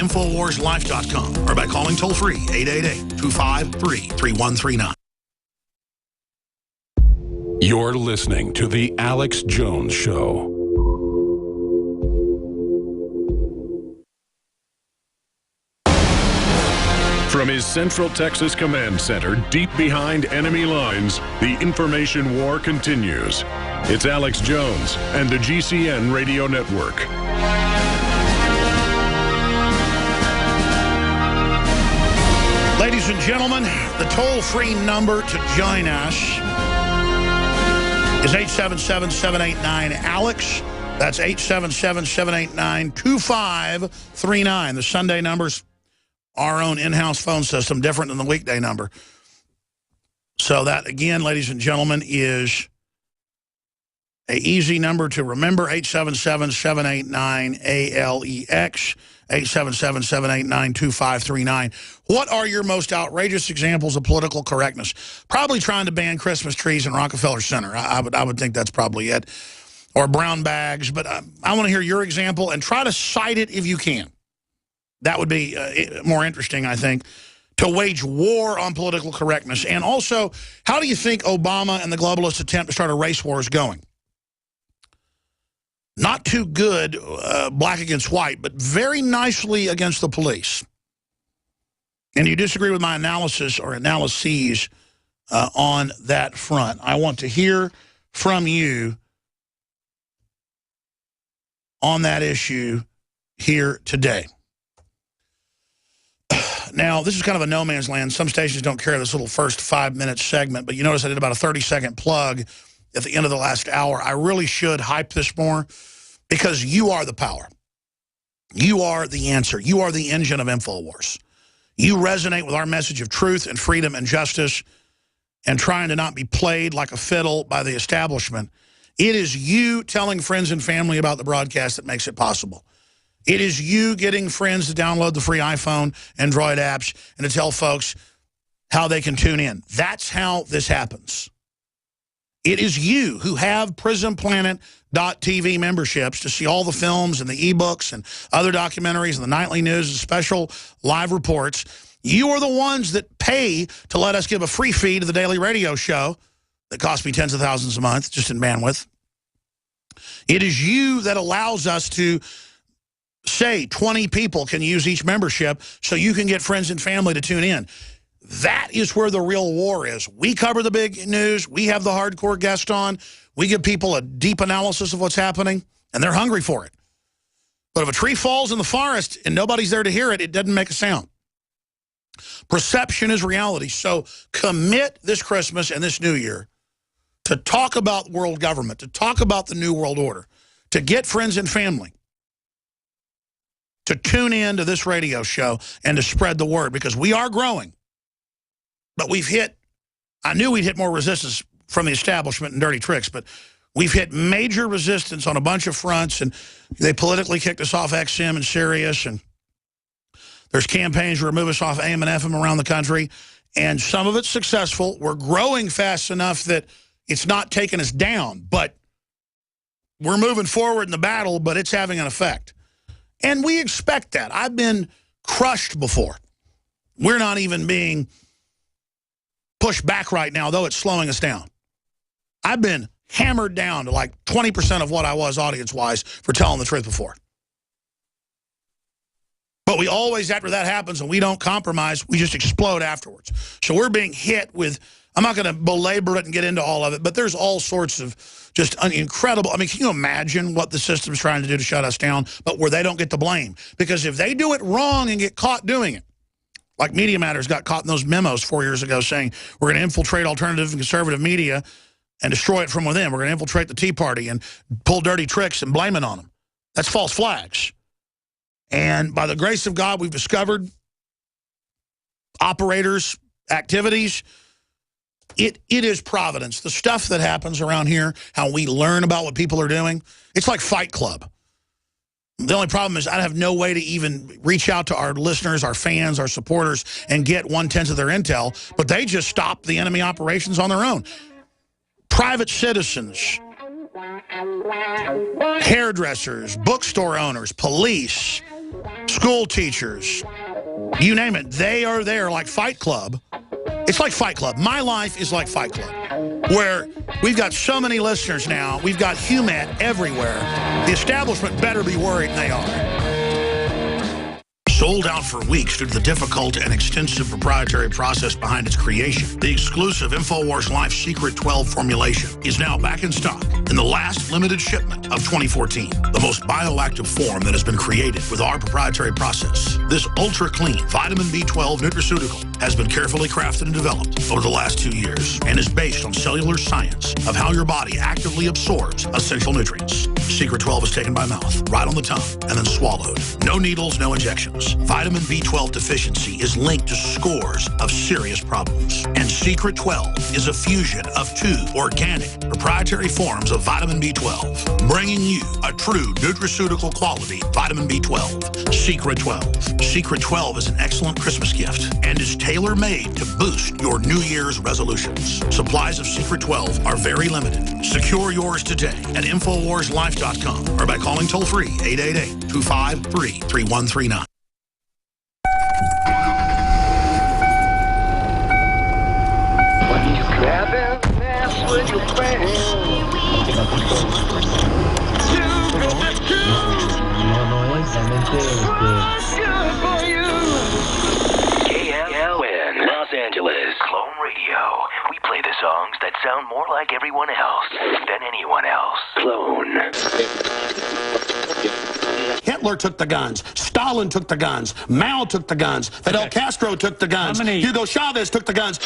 InfoWarsLife.com or by calling toll-free 888-253-3139. You're listening to The Alex Jones Show. From his Central Texas Command Center, deep behind enemy lines, the information war continues. It's Alex Jones and the GCN Radio Network. Ladies and gentlemen, the toll-free number to join us is 877-789-ALEX. That's 877-789-2539. The Sunday number's our own in-house phone system, different than the weekday number. So that, again, ladies and gentlemen, is an easy number to remember, 877-789-ALEX, 877-789-2539. What are your most outrageous examples of political correctness? Probably trying to ban Christmas trees in Rockefeller Center. I would think that's probably it. Or brown bags. But I want to hear your example and try to cite it if you can. That would be more interesting, I think, to wage war on political correctness. And also, how do you think Obama and the globalist attempt to start a race war is going? Not too good, black against white, but very nicely against the police. And you disagree with my analysis or analyses on that front. I want to hear from you on that issue here today. Now, this is kind of a no man's land. Some stations don't carry this little first 5-minute segment, but you notice I did about a 30-second plug at the end of the last hour. I really should hype this more because you are the power. You are the answer. You are the engine of InfoWars. You resonate with our message of truth and freedom and justice and trying to not be played like a fiddle by the establishment. It is you telling friends and family about the broadcast that makes it possible. It is you getting friends to download the free iPhone, Android apps, and to tell folks how they can tune in. That's how this happens. It is you who have PrismPlanet.tv memberships to see all the films and the ebooks and other documentaries and the nightly news and special live reports. You are the ones that pay to let us give a free feed to the daily radio show that costs me tens of thousands a month just in bandwidth. It is you that allows us to say 20 people can use each membership so you can get friends and family to tune in. That is where the real war is. We cover the big news. We have the hardcore guest on. We give people a deep analysis of what's happening, and they're hungry for it. But if a tree falls in the forest and nobody's there to hear it, it doesn't make a sound. Perception is reality. So commit this Christmas and this New Year to talk about world government, to talk about the New World Order, to get friends and family to tune in to this radio show and to spread the word, because we are growing. But we've hit, I knew we'd hit more resistance from the establishment and dirty tricks, but we've hit major resistance on a bunch of fronts, and they politically kicked us off XM and Sirius, and there's campaigns to remove us off AM and FM around the country, and some of it's successful. We're growing fast enough that it's not taking us down, but we're moving forward in the battle, but it's having an effect. And we expect that. I've been crushed before. We're not even being pushed back right now, though it's slowing us down. I've been hammered down to like 20% of what I was audience-wise for telling the truth before. But we always, after that happens and we don't compromise, we just explode afterwards. So we're being hit with, I'm not going to belabor it and get into all of it, but there's all sorts of just incredible. I mean, can you imagine what the system's trying to do to shut us down, but where they don't get the blame? Because if they do it wrong and get caught doing it, like Media Matters got caught in those memos 4 years ago saying we're going to infiltrate alternative and conservative media and destroy it from within. We're going to infiltrate the Tea Party and pull dirty tricks and blame it on them. That's false flags. And by the grace of God, we've discovered operators' activities. It is providence. The stuff that happens around here, how we learn about what people are doing, it's like Fight Club. The only problem is I have no way to even reach out to our listeners, our fans, our supporters, and get 1/10 of their intel, but they just stop the enemy operations on their own. Private citizens, hairdressers, bookstore owners, police, school teachers, you name it, they are there like Fight Club. It's like Fight Club. My life is like Fight Club, where we've got so many listeners now. We've got HUMAT everywhere. The establishment better be worried, and they are. Sold out for weeks due to the difficult and extensive proprietary process behind its creation, the exclusive InfoWars Life Secret 12 formulation is now back in stock in the last limited shipment of 2014. The most bioactive form that has been created with our proprietary process. This ultra-clean vitamin B12 nutraceutical has been carefully crafted and developed over the last 2 years and is based on cellular science of how your body actively absorbs essential nutrients. Secret 12 is taken by mouth, right on the tongue, and then swallowed. No needles, no injections. Vitamin B12 deficiency is linked to scores of serious problems. And Secret 12 is a fusion of 2 organic, proprietary forms of vitamin B12, bringing you a true nutraceutical quality vitamin B12. Secret 12. Secret 12 is an excellent Christmas gift and is tailor-made to boost your New Year's resolutions. Supplies of Secret 12 are very limited. Secure yours today at InfoWarsLife.com or by calling toll-free 888-253-3139. With your friends. KLN, Los Angeles. Clone Radio. We play the songs that sound more like everyone else than anyone else. Clone. Hitler took the guns. Stalin took the guns. Mao took the guns. Fidel Castro took the guns. Hugo Chavez took the guns.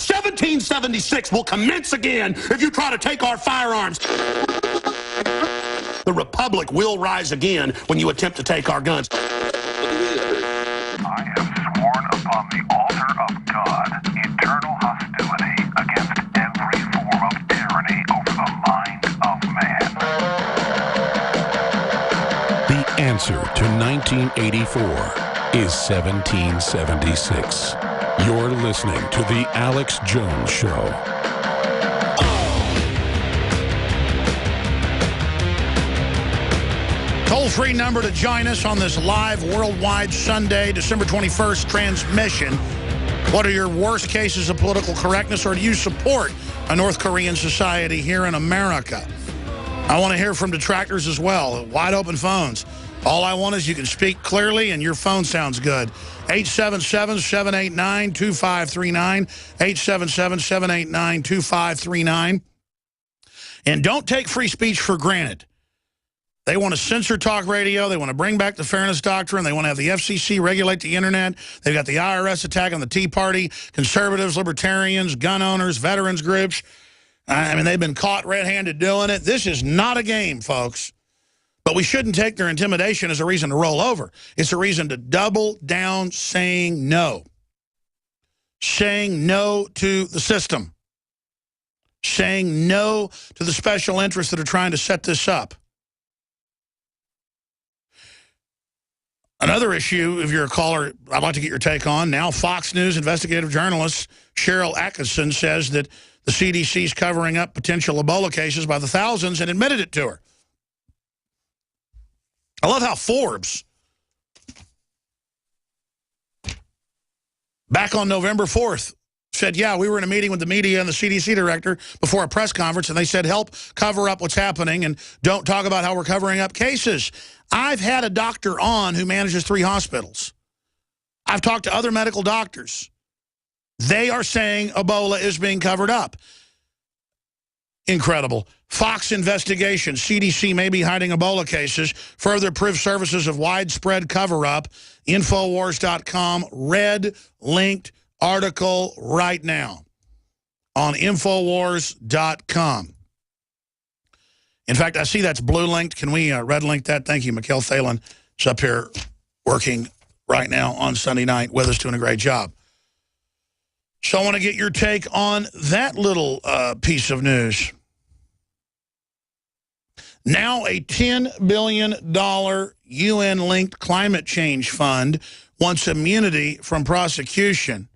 1776 will commence again if you try to take our firearms. The Republic will rise again when you attempt to take our guns. I have sworn upon the altar of God eternal hostility against every form of tyranny over the mind of man. The answer to 1984 is 1776. You're listening to The Alex Jones Show. Toll-free number to join us on this live worldwide Sunday, December 21st transmission. What are your worst cases of political correctness, or do you support a North Korean society here in America? I want to hear from detractors as well. Wide open phones. All I want is you can speak clearly and your phone sounds good. 877-789-2539. 877-789-2539. And don't take free speech for granted. They want to censor talk radio. They want to bring back the fairness doctrine. They want to have the FCC regulate the internet. They've got the IRS attacking the Tea Party, conservatives, libertarians, gun owners, veterans groups. I mean, they've been caught red-handed doing it. This is not a game, folks. But we shouldn't take their intimidation as a reason to roll over. It's a reason to double down saying no. Saying no to the system. Saying no to the special interests that are trying to set this up. Another issue, if you're a caller, I'd like to get your take on. Now Fox News investigative journalist Sharyl Attkisson says that the CDC is covering up potential Ebola cases by the thousands and admitted it to her. I love how Forbes, back on November 4th, said, yeah, we were in a meeting with the media and the CDC director before a press conference, and they said, help cover up what's happening and don't talk about how we're covering up cases. I've had a doctor on who manages 3 hospitals. I've talked to other medical doctors. They are saying Ebola is being covered up. Incredible. Fox investigation. CDC may be hiding Ebola cases. Further proof services of widespread cover-up. Infowars.com. Red-linked article right now on Infowars.com. In fact, I see that's blue-linked. Can we red-link that? Thank you. Mikhail Thalen is up here working right now on Sunday night with us, doing a great job. So I want to get your take on that little piece of news. Now a $10 billion UN-linked climate change fund wants immunity from prosecution.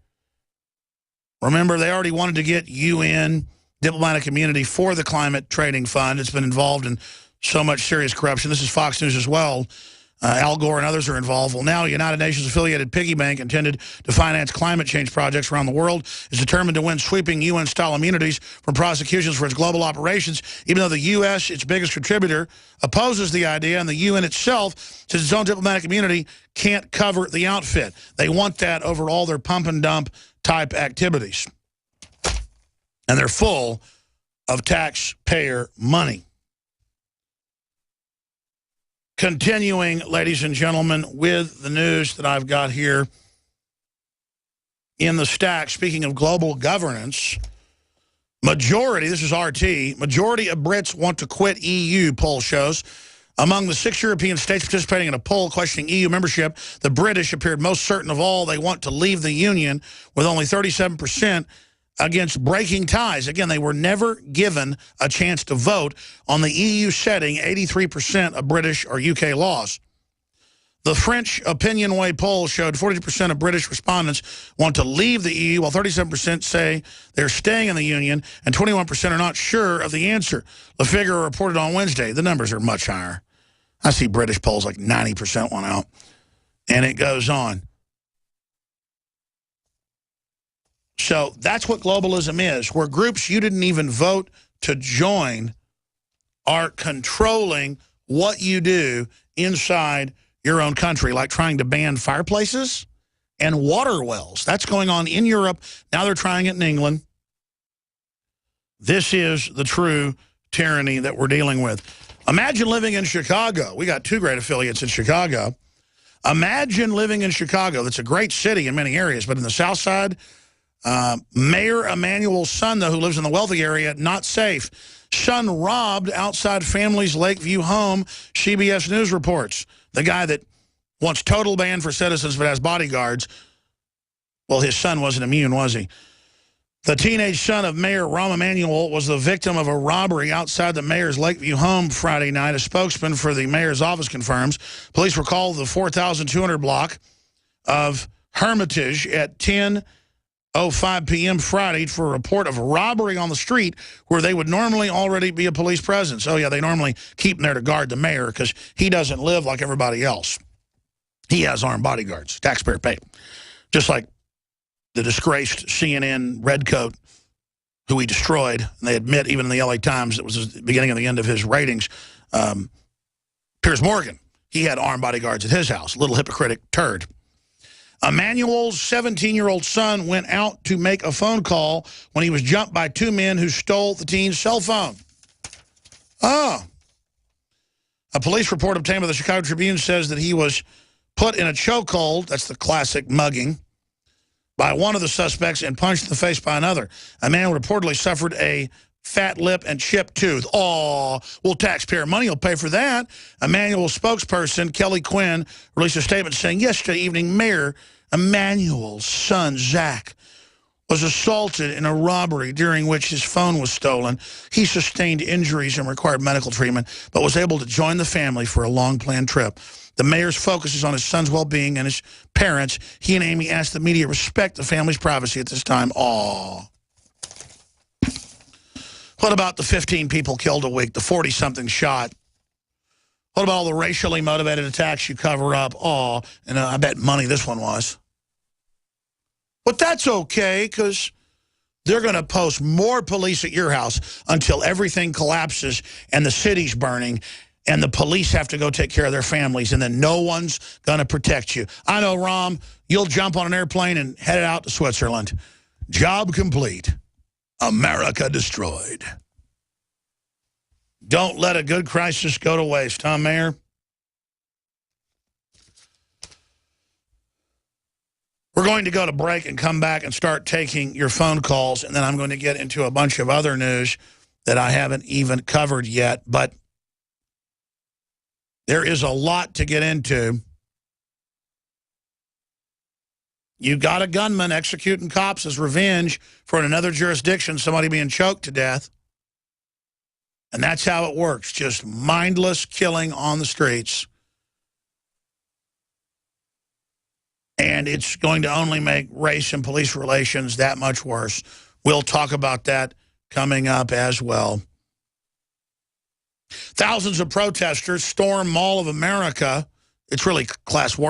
Remember, they already wanted to get UN diplomatic immunity for the climate trading fund. It's been involved in so much serious corruption. This is Fox News as well. Al Gore and others are involved. Well, now a United Nations-affiliated piggy bank intended to finance climate change projects around the world is determined to win sweeping UN-style immunities from prosecutions for its global operations, even though the U.S., its biggest contributor, opposes the idea, and the UN itself says its own diplomatic immunity can't cover the outfit. They want that over all their pump-and-dump type activities. And they're full of taxpayer money. Continuing, ladies and gentlemen, with the news that I've got here in the stack, speaking of global governance, this is RT, majority of Brits want to quit EU, poll shows. Among the 6 European states participating in a poll questioning EU membership, the British appeared most certain of all they want to leave the Union, with only 37% against breaking ties. Again, they were never given a chance to vote on the EU setting 83% of British or UK laws. The French OpinionWay poll showed 42% of British respondents want to leave the EU, while 37% say they're staying in the Union, and 21% are not sure of the answer. Le Figaro reported on Wednesday. The numbers are much higher. I see British polls like 90% want out. And it goes on. So that's what globalism is, where groups you didn't even vote to join are controlling what you do inside your own country, like trying to ban fireplaces and water wells. That's going on in Europe. Now they're trying it in England. This is the true tyranny that we're dealing with. Imagine living in Chicago. We got 2 great affiliates in Chicago. Imagine living in Chicago. That's a great city in many areas, but in the South Side, Mayor Emanuel's son, though, who lives in the wealthy area, not safe. Son robbed outside family's Lakeview home, CBS News reports. The guy that wants total ban for citizens but has bodyguards, well, his son wasn't immune, was he? The teenage son of Mayor Rahm Emanuel was the victim of a robbery outside the mayor's Lakeview home Friday night. A spokesman for the mayor's office confirms. Police were called to the 4,200 block of Hermitage at 10:05 p.m. Friday for a report of a robbery on the street where they would normally already be a police presence. Oh, yeah, they normally keep them there to guard the mayor because he doesn't live like everybody else. He has armed bodyguards, taxpayer paid. Just like the disgraced CNN redcoat who he destroyed, and they admit even in the LA Times it was the beginning and the end of his ratings, Piers Morgan. He had armed bodyguards at his house, little hypocritic turd. Emanuel's 17-year-old son went out to make a phone call when he was jumped by 2 men who stole the teen's cell phone. Oh. A police report obtained by the Chicago Tribune says that he was put in a chokehold, that's the classic mugging, by one of the suspects and punched in the face by another. Emanuel reportedly suffered a fat lip and chipped tooth. Oh, well, taxpayer money will pay for that. Emanuel's spokesperson, Kelly Quinn, released a statement saying yesterday evening, Mayor Emanuel's son, Zach, was assaulted in a robbery during which his phone was stolen. He sustained injuries and required medical treatment, but was able to join the family for a long-planned trip. The mayor's focus is on his son's well-being and his parents. He and Amy asked the media to respect the family's privacy at this time. Aw. What about the 15 people killed a week, the 40-something shot? What about all the racially motivated attacks you cover up? Aw, and I bet money this one was. But that's okay, because they're going to post more police at your house until everything collapses and the city's burning and the police have to go take care of their families, and then no one's going to protect you. I know, Rahm, you'll jump on an airplane and head out to Switzerland. Job complete. America destroyed. Don't let a good crisis go to waste, huh, Mayor? We're going to go to break and come back and start taking your phone calls, and then I'm going to get into a bunch of other news that I haven't even covered yet, but there is a lot to get into. You got a gunman executing cops as revenge for in another jurisdiction, somebody being choked to death. And that's how it works, just mindless killing on the streets. And it's going to only make race and police relations that much worse. We'll talk about that coming up as well. Thousands of protesters storm Mall of America. It's really class war.